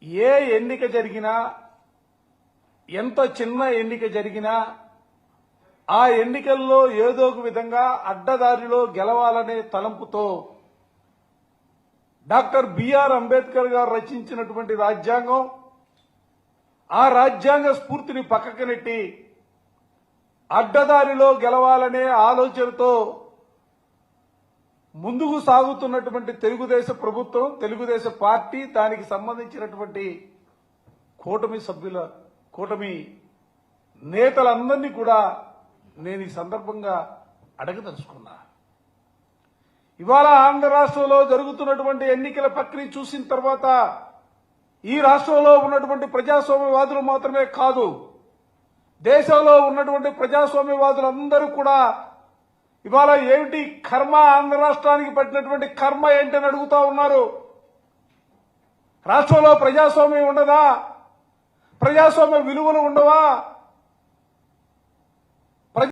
ఏ ఎన్నిక జరిగినా ఎంత చిన్న ఎన్నిక జరిగినా ఆ ఎన్నికల్లో ఏదో ఒక విధంగా అడ్డదారిలో గెలవాలనే తలంపుతో డాక్టర్ బిఆర్ అంబేద్కర్ గారు రచించినటువంటి రాజ్యాంగం, ఆ రాజ్యాంగ స్ఫూర్తిని పక్కకు నెట్టి అడ్డదారిలో గెలవాలనే ఆలోచనతో ముందుకు సాగుతున్నటువంటి తెలుగుదేశం ప్రభుత్వం, తెలుగుదేశం పార్టీ, దానికి సంబంధించినటువంటి కూటమి నేతలందరినీ కూడా నేను ఈ సందర్భంగా అడగదలుచుకున్నా. ఇవాళ ఆంధ్ర రాష్ట్రంలో జరుగుతున్నటువంటి ఎన్నికల ప్రక్రియ చూసిన తర్వాత ఈ రాష్ట్రంలో ఉన్నటువంటి ప్రజాస్వామ్యవాదులు మాత్రమే కాదు, దేశంలో ఉన్నటువంటి ప్రజాస్వామ్యవాదులందరూ కూడా ఇవాళ ఏమిటి కర్మ, ఆంధ్ర రాష్ట్రానికి పట్టినటువంటి కర్మ ఏంటని అడుగుతా ఉన్నారు. రాష్ట్రంలో ప్రజాస్వామ్యం ఉండదా? ప్రజాస్వామ్య విలువలు ఉండవా?